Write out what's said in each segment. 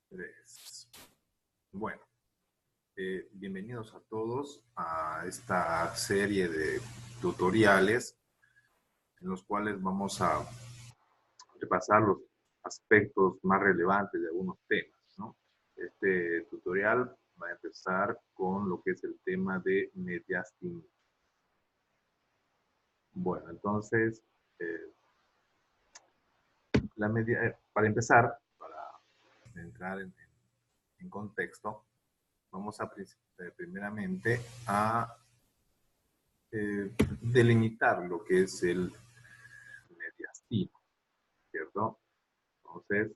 Tres. Bueno, bienvenidos a todos a esta serie de tutoriales en los cuales vamos a repasar los aspectos más relevantes de algunos temas, ¿no? Este tutorial va a empezar con lo que es el tema de mediastinidad. Bueno, entonces, eh, para empezar, para entrar en contexto, vamos a primeramente a delimitar lo que es el mediastino, ¿cierto? Entonces,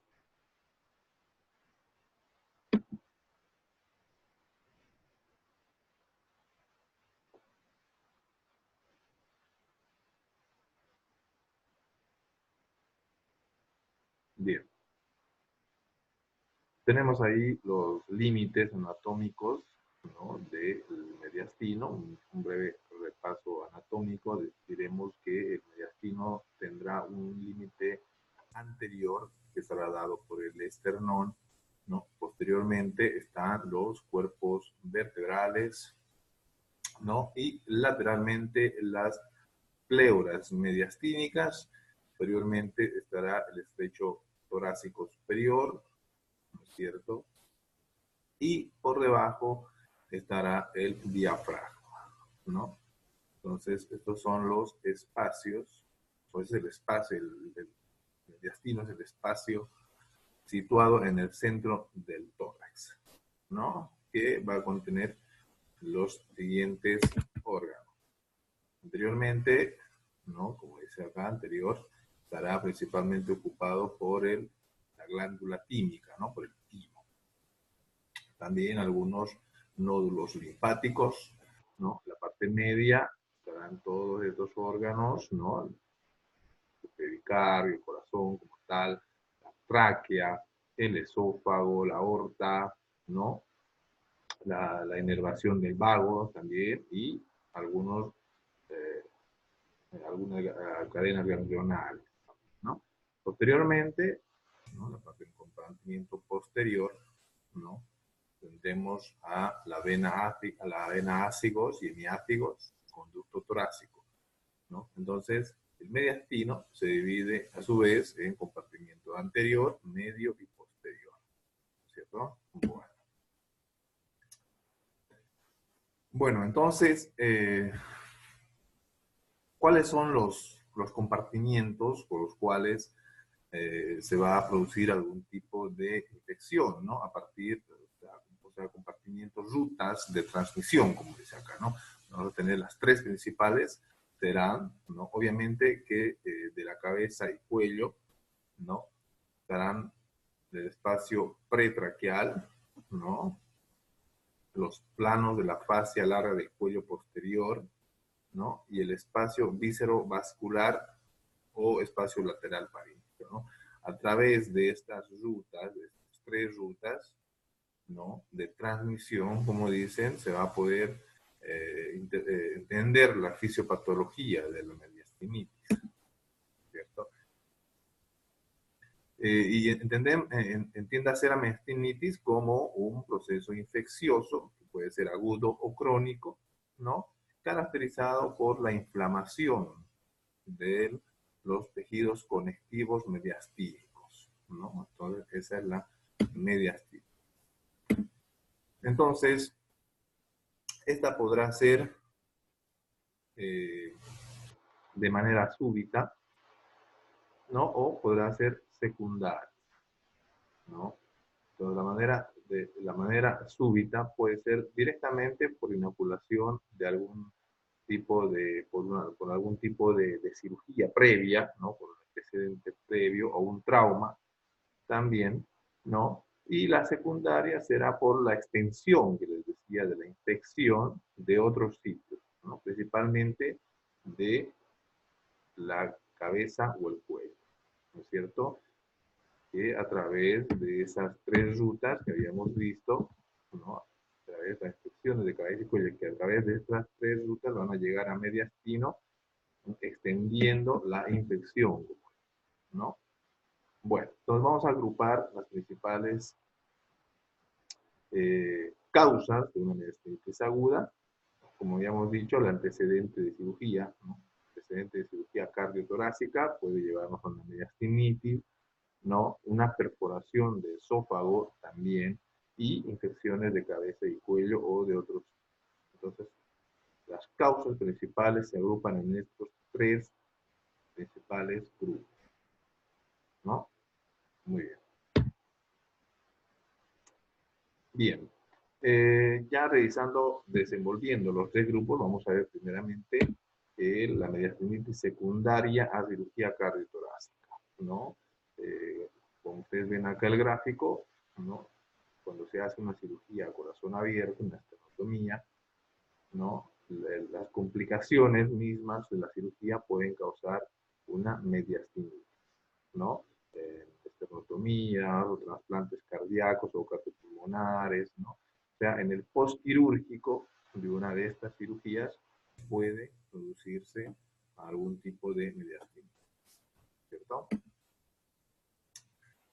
bien, tenemos ahí los límites anatómicos, ¿no?, del mediastino. Un breve repaso anatómico. Diremos que el mediastino tendrá un límite anterior que será dado por el esternón, ¿no? Posteriormente están los cuerpos vertebrales, ¿no? Y lateralmente las pleuras mediastínicas. Superiormente estará el estrecho torácico superior, ¿no es cierto? Y por debajo estará el diafragma, ¿no? Entonces, estos son los espacios, pues el espacio, el mediastino es el espacio situado en el centro del tórax, ¿no? Que va a contener los siguientes órganos. Anteriormente, ¿no?, como dice acá, anterior, estará principalmente ocupado por la glándula tímica, ¿no?, por el timo. También algunos nódulos linfáticos, ¿no? La parte media estarán todos estos órganos, ¿no? El pericardio, el corazón como tal, la tráquea, el esófago, la aorta, ¿no? La inervación del vago también, y algunos eh, algunas cadenas ganglionales, ¿no? Posteriormente, ¿no?, la parte del compartimiento posterior, ¿no?, tendremos a la vena ácigos y hemiácigos, conducto torácico, ¿no? Entonces, el mediastino se divide a su vez en compartimiento anterior, medio y posterior, ¿cierto? Bueno, entonces, ¿cuáles son los compartimientos por los cuales se va a producir algún tipo de infección, ¿no? A partir, o sea, compartimientos, rutas de transmisión, como dice acá, ¿no? Vamos a tener las tres principales, serán, ¿no?, obviamente que de la cabeza y cuello, ¿no?, estarán del espacio pretraqueal, ¿no?, los planos de la fascia larga del cuello posterior, ¿no?, y el espacio viscerovascular o espacio lateral faríngeo, ¿no? A través de estas rutas, de estas tres rutas, ¿no?, de transmisión, como dicen, se va a poder entender la fisiopatología de la mediastinitis, ¿cierto? Y entiéndase la mediastinitis como un proceso infeccioso, que puede ser agudo o crónico, ¿no?, caracterizado por la inflamación de los tejidos conectivos mediastínicos, ¿no? Entonces, esa es la mediastinitis. Entonces, esta podrá ser eh, de manera súbita, ¿no?, o podrá ser secundaria, ¿no? Entonces, la manera súbita puede ser directamente por inoculación de algún tipo por algún tipo de cirugía previa, ¿no?, por un antecedente previo o un trauma también, ¿no? Y la secundaria será por la extensión, que les decía, de la infección de otros sitios, ¿no?, principalmente de la cabeza o el cuello, ¿no es cierto? Que a través de esas tres rutas que habíamos visto, ¿no?, a través de las infecciones de cabeza y cuello, que a través de estas tres rutas van a llegar a mediastino, extendiendo la infección, ¿no? Bueno, entonces vamos a agrupar las principales causas de una mediastinitis aguda, como ya hemos dicho, el antecedente de cirugía, ¿no? El antecedente de cirugía cardiotorácica puede llevarnos a una mediastinitis, ¿no? Una perforación de esófago también, y infecciones de cabeza y cuello o de otros. Entonces, las causas principales se agrupan en estos tres principales grupos, ¿no? Muy bien. Bien. Ya revisando, desenvolviendo los tres grupos, vamos a ver primeramente la mediastinitis secundaria a cirugía cardiotorácica, ¿no? Como ustedes ven acá el gráfico, ¿no? Cuando se hace una cirugía a corazón abierto, una estenotomía, ¿no? Las complicaciones mismas de la cirugía pueden causar una mediastinitis, ¿no? Esternotomías o trasplantes cardíacos o cardiopulmonares, ¿no? O sea, en el postquirúrgico de una de estas cirugías puede producirse algún tipo de mediastinitis, ¿cierto?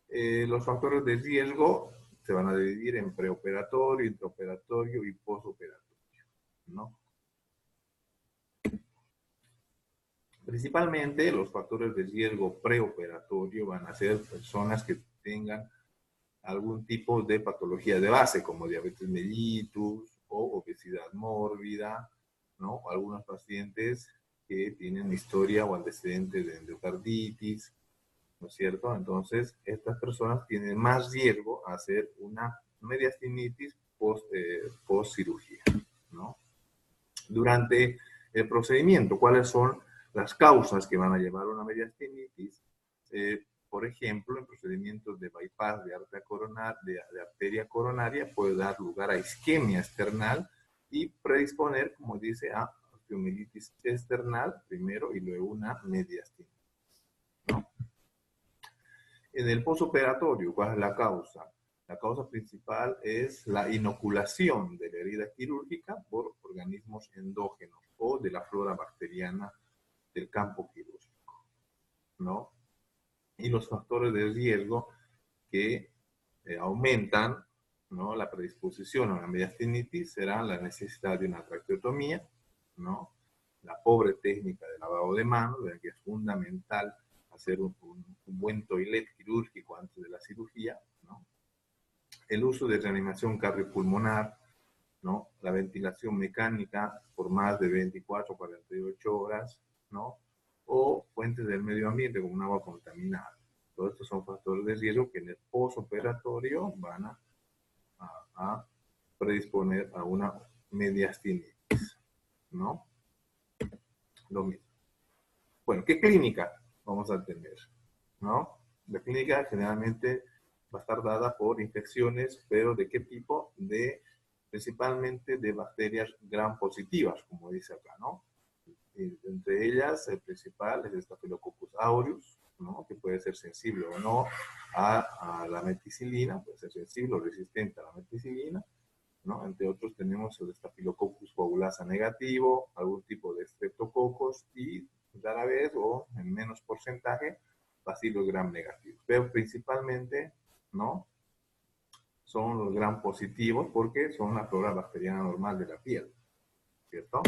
Los factores de riesgo se van a dividir en preoperatorio, intraoperatorio y postoperatorio, ¿no? Principalmente los factores de riesgo preoperatorio van a ser personas que tengan algún tipo de patología de base, como diabetes mellitus o obesidad mórbida, ¿no? O algunos pacientes que tienen historia o antecedentes de endocarditis, ¿no es cierto? Entonces, estas personas tienen más riesgo a hacer una mediastinitis post cirugía, ¿no? Durante el procedimiento, ¿cuáles son las causas que van a llevar a una mediastinitis? Por ejemplo, en procedimientos de bypass de arteria coronaria puede dar lugar a isquemia external y predisponer, como dice, a osteomielitis external primero y luego una mediastinitis, ¿no? En el postoperatorio, ¿cuál es la causa? La causa principal es la inoculación de la herida quirúrgica por organismos endógenos o de la flora bacteriana del campo quirúrgico, ¿no? Y los factores de riesgo que aumentan, ¿no?, la predisposición a una mediastinitis serán la necesidad de una traqueotomía, ¿no?, la pobre técnica de lavado de manos, ya que es fundamental hacer un buen toilet quirúrgico antes de la cirugía, ¿no?, el uso de reanimación cardiopulmonar, ¿no?, la ventilación mecánica por más de 24 o 48 horas, ¿no?, o fuentes del medio ambiente como un agua contaminada. Todos estos son factores de riesgo que en el postoperatorio van a predisponer a una mediastinitis, ¿no? Lo mismo. Bueno, ¿qué clínica vamos a tener? ¿No? La clínica generalmente va a estar dada por infecciones, pero ¿de qué tipo? Principalmente de bacterias gram positivas, como dice acá, ¿no? Entre ellas, el principal es el Staphylococcus aureus, ¿no?, que puede ser sensible o no a la meticilina, puede ser sensible o resistente a la meticilina, ¿no? Entre otros tenemos el Staphylococcus coagulasa negativo, algún tipo de streptococos y rara vez o en menos porcentaje Bacillus gram negativos. Pero principalmente, ¿no?, son los gram positivos porque son una flora bacteriana normal de la piel, ¿cierto?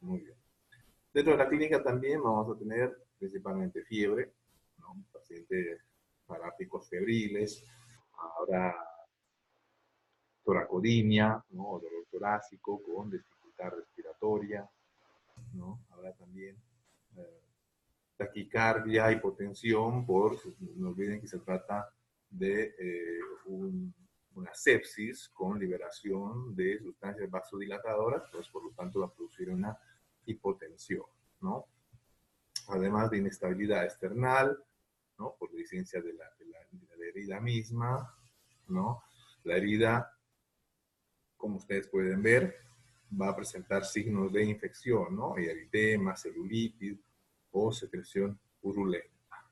Muy bien. Dentro de la clínica también vamos a tener principalmente fiebre, ¿no?, pacientes paráticos febriles, ahora toracodinia, ¿no?, dolor torácico con dificultad respiratoria, ¿no? Habrá también taquicardia, hipotensión, no olviden que se trata de una sepsis con liberación de sustancias vasodilatadoras, pues por lo tanto va a producir una hipotensión, ¿no? Además de inestabilidad external, ¿no?, por licencia de la herida misma, ¿no? La herida, como ustedes pueden ver, va a presentar signos de infección, ¿no?, eritema, celulitis o secreción purulenta,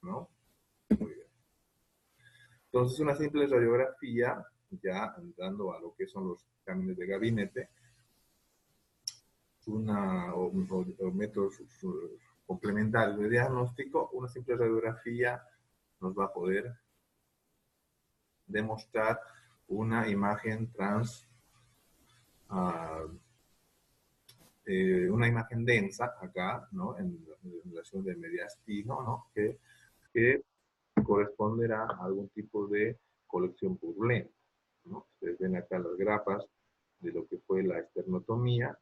¿no? Muy bien. Entonces, una simple radiografía, ya entrando a lo que son los exámenes de gabinete, o métodos complementarios de diagnóstico, una simple radiografía nos va a poder demostrar una imagen una imagen densa acá, ¿no? En la relación de mediastino, ¿no? Que corresponderá a algún tipo de colección purulenta, ¿no? Ustedes ven acá las grapas de lo que fue la esternotomía,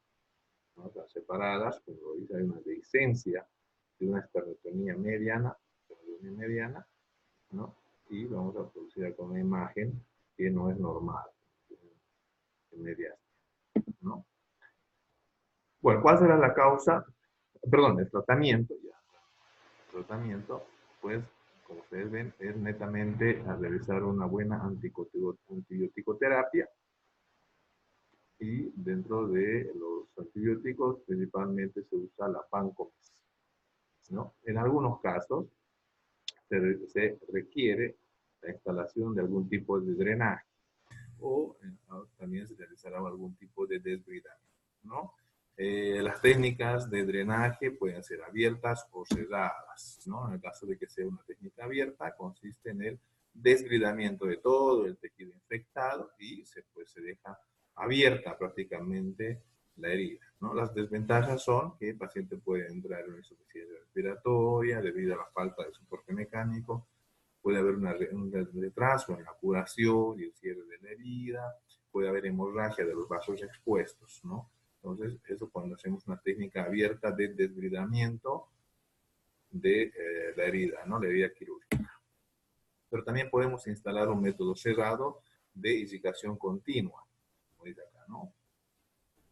¿no? Están separadas, como dice, hay una dehiscencia de una esternotomía mediana, ¿no? Y vamos a producir acá una imagen que no es normal, en mediastino, ¿no? Bueno, ¿cuál será la causa? Perdón, el tratamiento, ya. El tratamiento, pues, como ustedes ven, es netamente a realizar una buena antibioticoterapia y dentro de los antibióticos principalmente se usa la vancomicina, ¿no? En algunos casos se requiere la instalación de algún tipo de drenaje o también se realizará algún tipo de desbridamiento, ¿no? Las técnicas de drenaje pueden ser abiertas o cerradas, ¿no? En el caso de que sea una técnica abierta, consiste en el desbridamiento de todo el tejido infectado y pues, se deja abierta prácticamente la herida, ¿no? Las desventajas son que el paciente puede entrar en insuficiencia respiratoria debido a la falta de soporte mecánico, puede haber un retraso en la curación y el cierre de la herida, puede haber hemorragia de los vasos expuestos, ¿no? Entonces, eso cuando hacemos una técnica abierta de desbridamiento de la herida, ¿no? La herida quirúrgica. Pero también podemos instalar un método cerrado de irrigación continua, como dice acá, ¿no?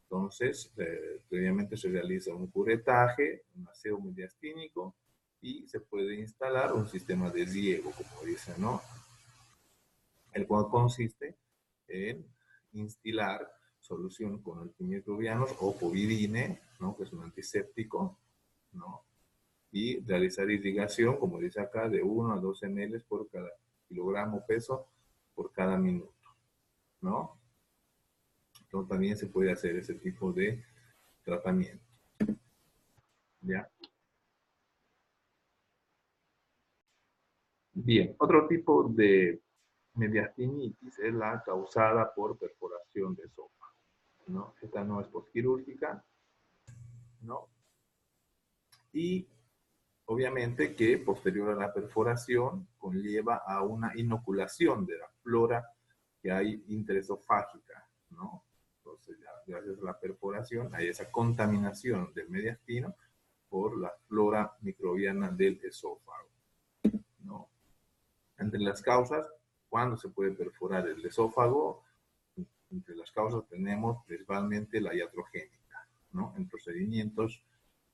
Entonces, previamente se realiza un curetaje, un aseo mediastínico y se puede instalar un sistema de riego, como dice, ¿no? El cual consiste en instilar solución con antimicrobianos o povidine, ¿no? Que es un antiséptico, ¿no? Y realizar irrigación, como dice acá, de 1 a 2 ml por cada kilogramo peso por cada minuto, ¿no? Entonces también se puede hacer ese tipo de tratamiento, ¿ya? Bien, otro tipo de mediastinitis es la causada por perforación de esófago, ¿no? Esta no es postquirúrgica, ¿no? Y obviamente que posterior a la perforación conlleva a una inoculación de la flora que hay interesofágica, ¿no? Entonces, ya, gracias a la perforación hay esa contaminación del mediastino por la flora microbiana del esófago, ¿no? Entre las causas, ¿cuándo se puede perforar el esófago? Entre las causas tenemos principalmente la iatrogénica, ¿no? En procedimientos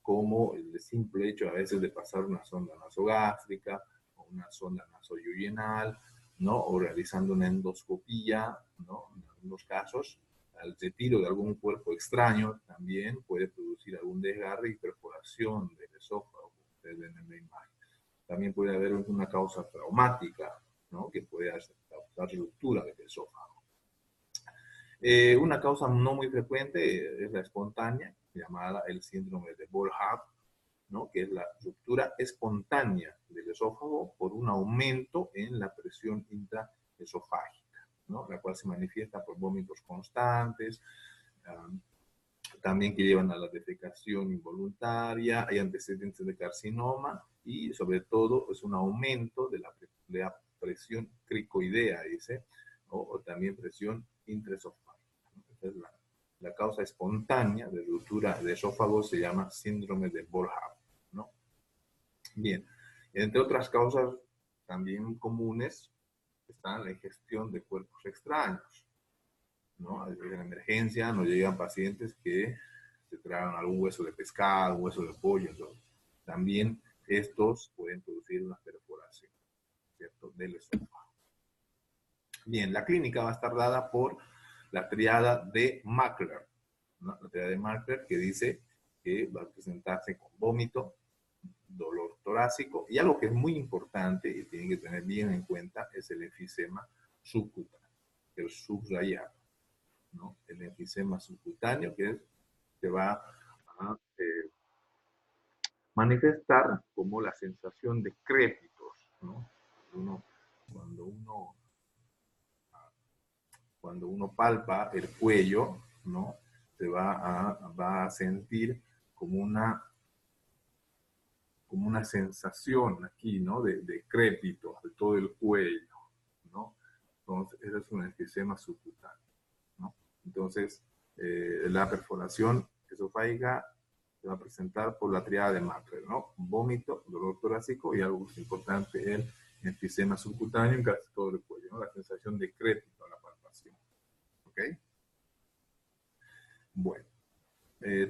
como el simple hecho a veces de pasar una sonda nasogástrica o una sonda nasoyuyinal, ¿no? O realizando una endoscopía, ¿no? En algunos casos, al retiro de algún cuerpo extraño también puede producir algún desgarre y perforación del esófago, como ustedes ven en la imagen. También puede haber una causa traumática, ¿no? Que puede causar ruptura del esófago. Una causa no muy frecuente es la espontánea, llamada el síndrome de Boerhaave, ¿no? Que es la ruptura espontánea del esófago por un aumento en la presión intraesofágica, ¿no? La cual se manifiesta por vómitos constantes, también que llevan a la defecación involuntaria, hay antecedentes de carcinoma y sobre todo es un aumento de la presión cricoidea, dice, o también presión intraesofágica. Esta es la causa espontánea de ruptura de esófago, se llama síndrome de Boerhaave, ¿no? Bien, entre otras causas también comunes están la ingestión de cuerpos extraños, ¿no? En la emergencia nos llegan pacientes que se tragan algún hueso de pescado, un hueso de pollo, entonces también estos pueden producir una perforación, ¿cierto? Del esófago. Bien, la clínica va a estar dada por la triada de Mackler, ¿no? La triada de Mackler que dice que va a presentarse con vómito, dolor torácico y algo que es muy importante y tienen que tener bien en cuenta es el enfisema subcutáneo, el subrayado, ¿no? El enfisema subcutáneo que va a manifestar como la sensación de crépitos, ¿no? Cuando uno cuando uno palpa el cuello, ¿no? Se va a sentir como una sensación aquí, ¿no? De crépito de todo el cuello, ¿no? Entonces, ese es un enfisema subcutáneo, ¿no? Entonces, la perforación esofágica se va a presentar por la triada de Mackler, ¿no? Vómito, dolor torácico y algo importante, el enfisema subcutáneo en casi todo el cuello, ¿no? La sensación de crépito a la palpación, ¿ok? Bueno.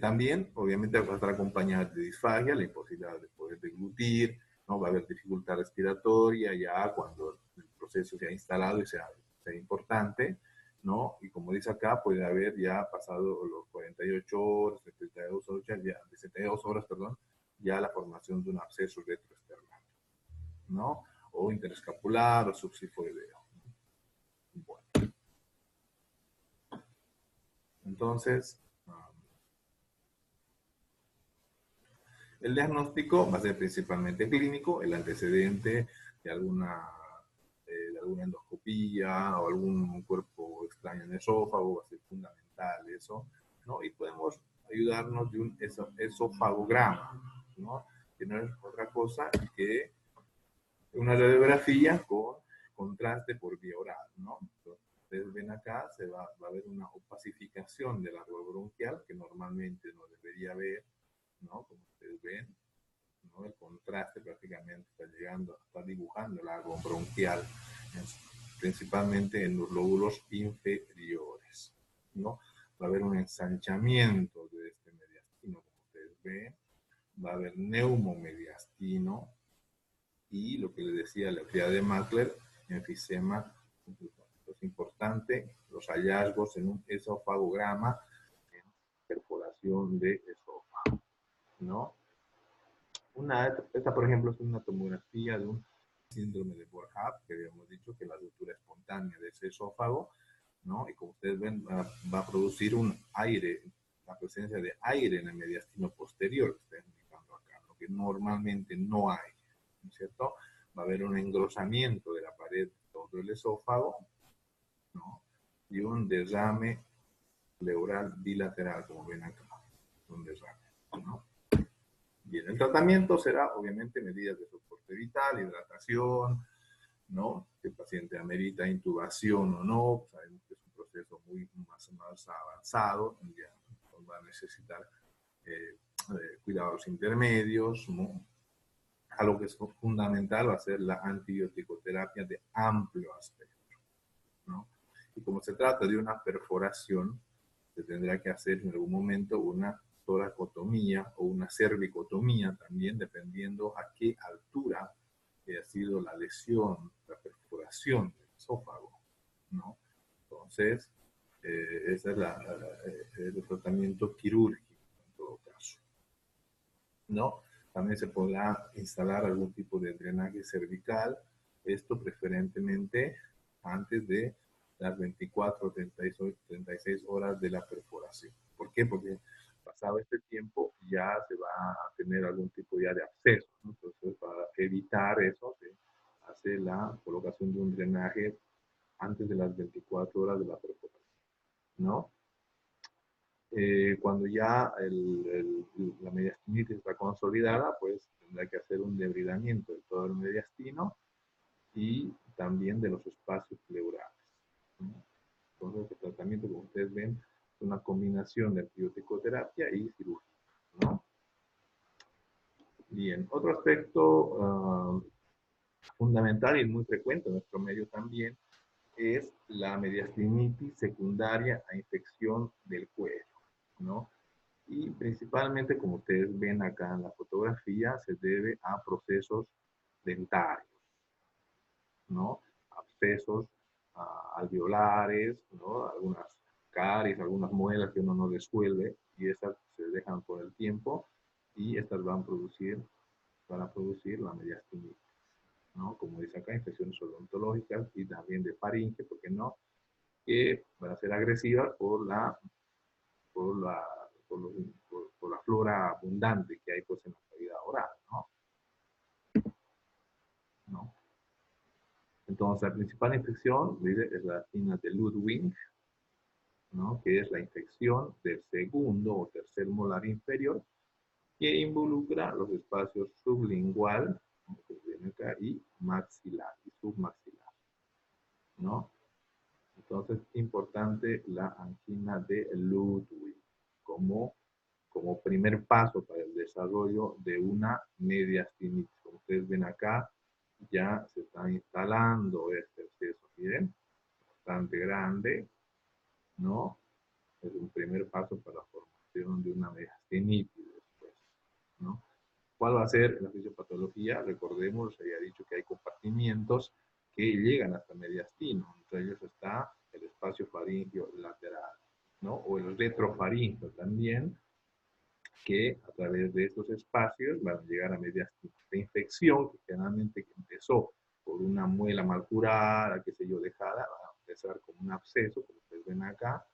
También, obviamente, va a estar acompañada de disfagia, la imposibilidad de poder deglutir, ¿no? Va a haber dificultad respiratoria ya cuando el proceso se ha instalado y sea importante, ¿no? Y como dice acá, puede haber ya pasado los 48 horas, 72 horas, ya, de 72 horas, perdón, ya la formación de un absceso retroesternal, ¿no? O interescapular o subsifoideo. Bueno. Entonces, el diagnóstico va a ser principalmente clínico, el antecedente de alguna endoscopía o algún cuerpo extraño en el esófago va a ser fundamental eso, ¿no? Y podemos ayudarnos de un esofagograma, ¿no? Que no es otra cosa que una radiografía con contraste por vía oral, ¿no? Entonces, ustedes ven acá, va a haber una opacificación del árbol bronquial que normalmente no debería haber, ¿no? Como ustedes ven, ¿no? El contraste prácticamente está dibujando el árbol bronquial, principalmente en los lóbulos inferiores, ¿no? Va a haber un ensanchamiento de este mediastino, como ustedes ven, va a haber neumomediastino y lo que les decía la triada de Mackler, enfisema. Es importante los hallazgos en un esofagograma, en perforación de esófago, ¿no? Esta, por ejemplo, es una tomografía de un síndrome de Boerhaave, que habíamos dicho que la ruptura espontánea de ese esófago, ¿no? Y como ustedes ven, va a producir un aire, la presencia de aire en el mediastino posterior, que está indicando acá, lo que normalmente no hay, ¿no es cierto? Va a haber un engrosamiento de la pared de todo el esófago, ¿no? Y un derrame pleural bilateral, como ven acá, un derrame, ¿no? Bien, el tratamiento será obviamente medidas de soporte vital, hidratación, ¿no? Si el paciente amerita intubación o no, sabemos que es un proceso más avanzado, ya va a necesitar cuidados intermedios, ¿no? Algo que es fundamental va a ser la antibioticoterapia de amplio espectro, ¿no? Y como se trata de una perforación, se tendrá que hacer en algún momento una toracotomía o una cervicotomía también, dependiendo a qué altura ha sido la lesión, la perforación del esófago, ¿no? Entonces, ese es el tratamiento quirúrgico en todo caso, ¿no? También se podrá instalar algún tipo de drenaje cervical, esto preferentemente antes de las 24 o 36 horas de la perforación. ¿Por qué? Porque pasado este tiempo ya se va a tener algún tipo ya de absceso, ¿no? Entonces, para evitar eso, se hace la colocación de un drenaje antes de las 24 horas de la perforación, ¿no? Cuando ya la mediastinitis está consolidada, pues tendrá que hacer un debridamiento de todo el mediastino y también de los espacios pleurales, ¿no? Entonces, el tratamiento, como ustedes ven, es una combinación de antibiótico-terapia y cirugía, ¿no? Bien, otro aspecto fundamental y muy frecuente en nuestro medio también es la mediastinitis secundaria a infección del cuello, ¿no? Y principalmente, como ustedes ven acá en la fotografía, se debe a procesos dentarios, ¿no? Abscesos alveolares, ¿no? Algunas caries, algunas muelas que uno no resuelve y esas se dejan por el tiempo y estas van a producir la mediastinitis, ¿no? Como dice acá, infecciones odontológicas y también de faringe, ¿por qué no? Que van a ser agresivas por la, por la flora abundante que hay pues en la cavidad oral, ¿no? ¿No? Entonces, la principal infección, dice, es la angina de Ludwig, ¿no? Que es la infección del segundo o tercer molar inferior, que involucra los espacios sublingual, como se viene acá, y maxilar, y submaxilar, ¿no? Entonces, importante la angina de Ludwig como, como primer paso para el desarrollo de una mediastinitis. Como ustedes ven acá, ya se está instalando este exceso, miren, bastante grande, ¿no? Es un primer paso para la formación de una mediastinitis después, ¿no? ¿Cuál va a ser la fisiopatología? Recordemos, se había dicho que hay compartimientos que llegan hasta mediastino. Entre ellos está el espacio faríngeo lateral, ¿no? O el retrofaríngeo también, que a través de estos espacios van a llegar a mediastino. La infección, que generalmente empezó por una muela mal curada, qué sé yo, dejada, va a empezar como un absceso, como ustedes ven acá,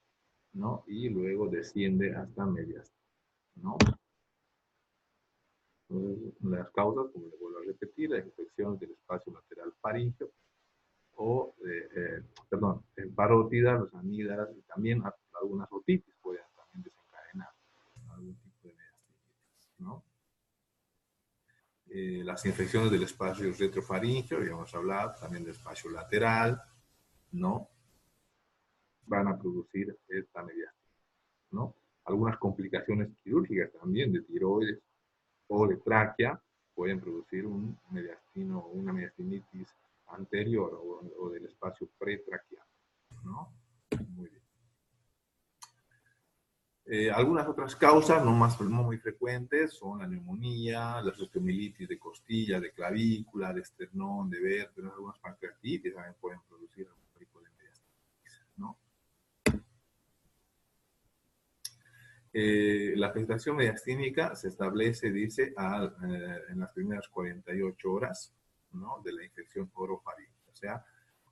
¿no? Y luego desciende hasta mediastino, ¿no? Las causas, como le vuelvo a repetir, la infección del espacio lateral faríngeo o, perdón, parótidas, los amígdalas y también algunas otitis pueden también desencadenar algún tipo de mediastinitis, ¿no? Las infecciones del espacio retrofaríngeo, ya hemos hablado, también del espacio lateral, ¿no? Van a producir esta mediastinitis, ¿no? Algunas complicaciones quirúrgicas también de tiroides o de tráquea pueden producir un mediastino o una mediastinitis anterior o del espacio pretraqueal, ¿no? Muy bien. Algunas otras causas no muy frecuentes son la neumonía, la osteomielitis de costilla, de clavícula, de esternón, de vértebras, algunas pancreatitis también pueden producir algún tipo de mediastinitis, ¿no? La presentación mediastínica se establece, dice, en las primeras 48 horas, ¿no? De la infección orofaríngea. O sea,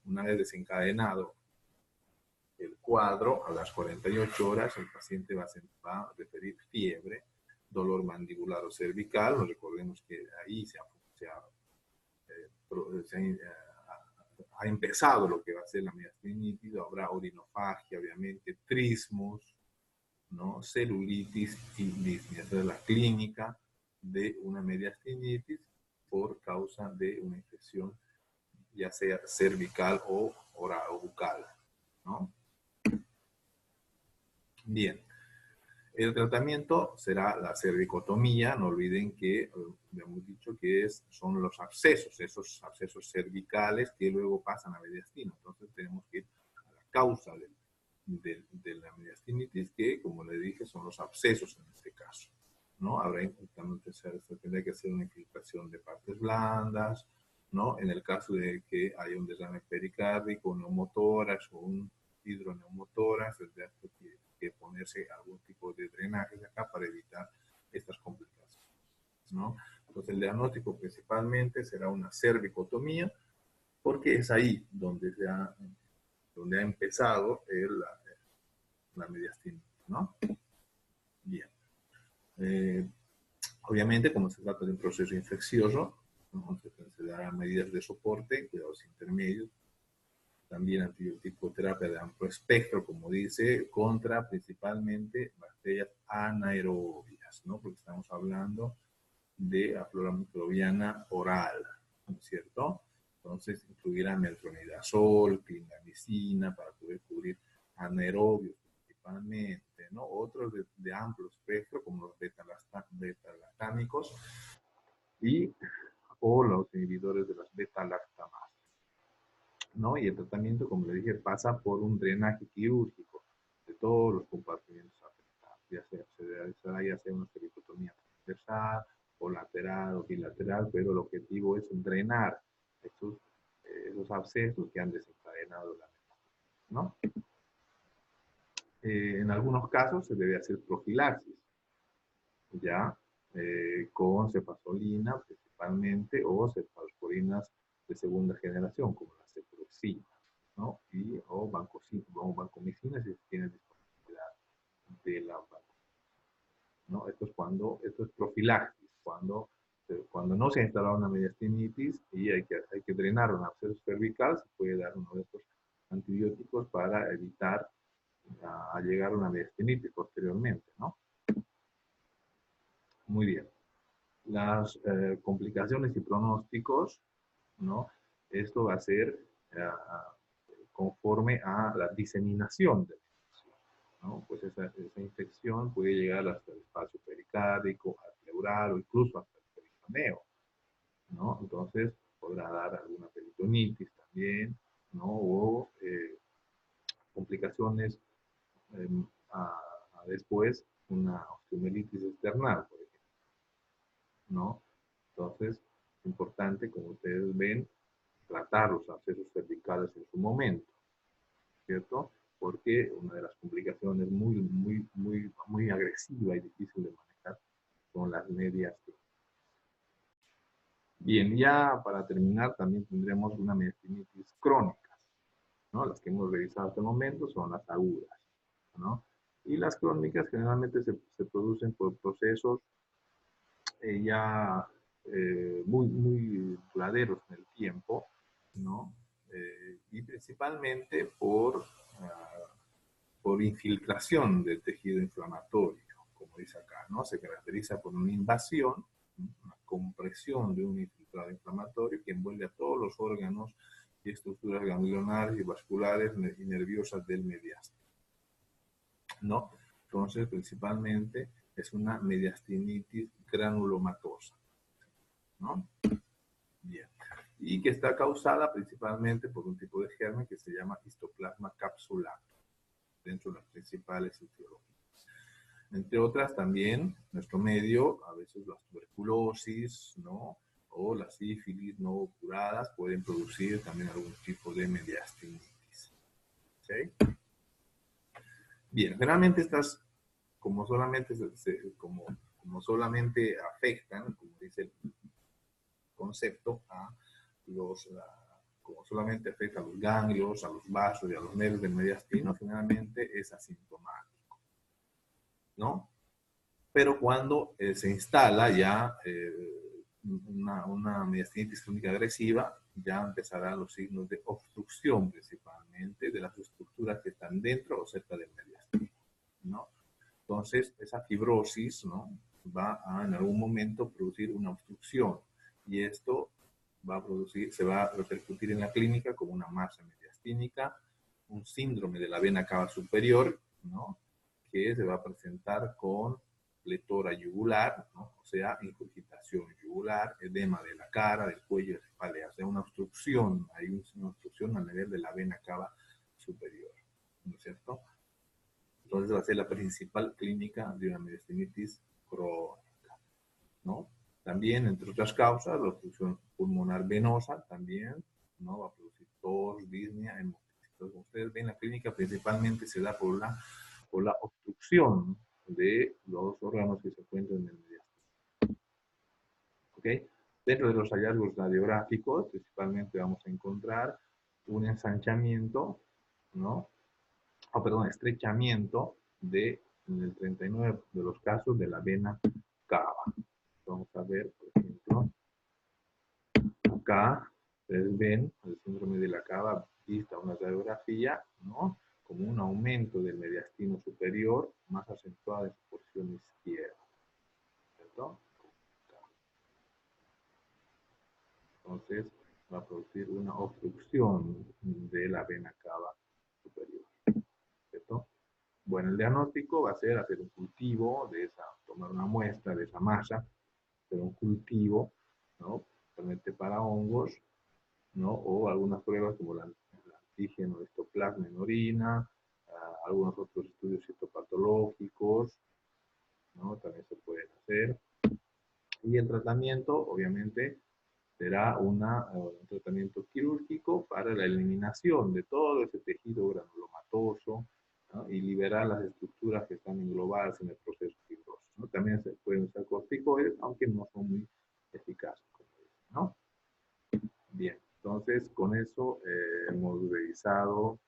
una vez desencadenado el cuadro, a las 48 horas el paciente va a referir fiebre, dolor mandibular o cervical. Nos recordemos que ahí ha empezado lo que va a ser la mediastinitis. Habrá orinofagia, obviamente, trismos, ¿no? Celulitis y disnea. Esa es la clínica de una mediastinitis por causa de una infección, ya sea cervical o oral o bucal, ¿no? Bien. El tratamiento será la cervicotomía. No olviden que hemos dicho que son los abscesos, esos abscesos cervicales que luego pasan a mediastino. Entonces tenemos que ir a la causa de la mediastinitis, que como le dije son los abscesos en este caso, ¿no? Se tendrá que hacer una infiltración de partes blandas, ¿no? En el caso de que haya un derrame pericárdico, un neumotórax o un hidroneumotórax, tendrá que ponerse algún tipo de drenaje de acá para evitar estas complicaciones, ¿no? Entonces el diagnóstico principalmente será una cervicotomía, porque es ahí donde ha empezado la mediastinitis, ¿no? Bien. Obviamente, como se trata de un proceso infeccioso, entonces se darán medidas de soporte, cuidados intermedios, también antibioticoterapia de amplio espectro, como dice, contra principalmente bacterias anaerobias, ¿no? Porque estamos hablando de la flora microbiana oral, ¿no es cierto? Entonces, incluirá metronidazol, clindamicina, para poder cubrir anaerobios principalmente, ¿no? Otros de amplio espectro, como los beta-lactámicos y o los inhibidores de las beta-lactamases, ¿no? Y el tratamiento, como le dije, pasa por un drenaje quirúrgico de todos los compartimentos afectados. Se realizará ya sea una cervicotomía transversal o lateral o bilateral, pero el objetivo es drenar esos abscesos que han desencadenado la metástasis, ¿no? En algunos casos se debe hacer profilaxis, ya con cefazolina principalmente o cefalosporinas de segunda generación, como la cefuroxima, ¿no? O vancomicina si se tiene disponibilidad de la vacuna, ¿no? Esto es profilaxis, cuando cuando no se ha instalado una mediastinitis y hay que drenar un absceso cervical, se puede dar uno de estos antibióticos para evitar a llegar a una mediastinitis posteriormente, ¿no? Muy bien. Las complicaciones y pronósticos, ¿no? Esto va a ser conforme a la diseminación de la infección, ¿no? Pues esa infección puede llegar hasta el espacio pericárdico, al pleural o incluso hasta el peritoneo, ¿no? Entonces podrá dar alguna peritonitis también, ¿no? O complicaciones después, una osteomielitis external, por ejemplo, ¿no? Entonces, es importante, como ustedes ven, tratar los abscesos cervicales en su momento, ¿cierto? Porque una de las complicaciones muy agresiva y difícil de manejar son las medias. Bien, ya para terminar también tendremos una mediastinitis crónica, ¿no? Las que hemos revisado hasta el momento son las agudas, ¿no? Y las crónicas generalmente se producen por procesos ya muy duraderos en el tiempo, ¿no? Y principalmente por infiltración del tejido inflamatorio, como dice acá, ¿no? Se caracteriza por una invasión, una compresión de un infiltrado inflamatorio que envuelve a todos los órganos y estructuras ganglionares y vasculares y nerviosas del mediastino, ¿no? Entonces, principalmente es una mediastinitis granulomatosa, ¿no? Bien. Y que está causada principalmente por un tipo de germen que se llama histoplasma capsulatum, dentro de las principales etiologías. Entre otras también, nuestro medio, a veces la tuberculosis, ¿no? O la sífilis no curadas pueden producir también algún tipo de mediastinitis. ¿Sí? Bien, generalmente estas, como solamente, como solamente afectan, como dice el concepto, como solamente afecta a los ganglios, a los vasos y a los nervios del mediastino, generalmente es asintomático, ¿no? Pero cuando se instala ya una mediastinitis crónica agresiva, ya empezarán los signos de obstrucción principalmente de las estructuras que están dentro o cerca del mediastino, ¿no? Entonces, esa fibrosis, ¿no? Va a en algún momento producir una obstrucción y esto se va a repercutir en la clínica como una masa mediastínica, un síndrome de la vena cava superior, ¿no? Que se va a presentar con pletora yugular, ¿no? O sea, ingurgitación yugular, edema de la cara, del cuello, de la espalda, o sea, una obstrucción, hay una obstrucción a nivel de la vena cava superior, ¿no es cierto? Entonces va a ser la principal clínica de una mediastinitis crónica, ¿no? También, entre otras causas, la obstrucción pulmonar venosa también, ¿no? Va a producir tos, disnea, hemoptisis. Entonces, como ustedes ven, la clínica principalmente se da por la obstrucción de los órganos que se encuentran en el mediastino. ¿Ok? Dentro de los hallazgos radiográficos, principalmente vamos a encontrar un ensanchamiento, ¿no? Estrechamiento en el 39 de los casos de la vena cava. Vamos a ver, por ejemplo, acá ustedes ven el síndrome de la cava vista una radiografía, ¿no? Como un aumento del mediastino superior más acentuado en su porción izquierda, ¿cierto? Entonces va a producir una obstrucción de la vena cava superior, ¿cierto? Bueno, el diagnóstico va a ser hacer un cultivo de esa, tomar una muestra de esa masa, hacer un cultivo, ¿no? Realmente para hongos, ¿no? O algunas pruebas como el antígeno histoplasma en orina, algunos otros estudios citopatológicos, ¿no? También se pueden hacer. Y el tratamiento, obviamente, será un tratamiento quirúrgico para la eliminación de todo ese tejido granulomatoso, ¿no? Y liberar las estructuras que están englobadas en el proceso fibroso, ¿no? También se pueden usar corticoides, aunque no son muy eficaces, como dicen, ¿no? Bien, entonces con eso hemos revisado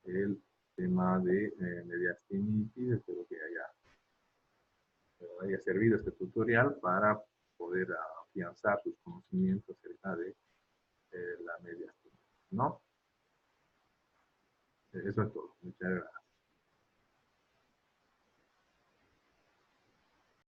el tema de mediastinitis. Espero que haya servido este tutorial para poder afianzar sus conocimientos acerca de la mediación, ¿no? Eso es todo. Muchas gracias.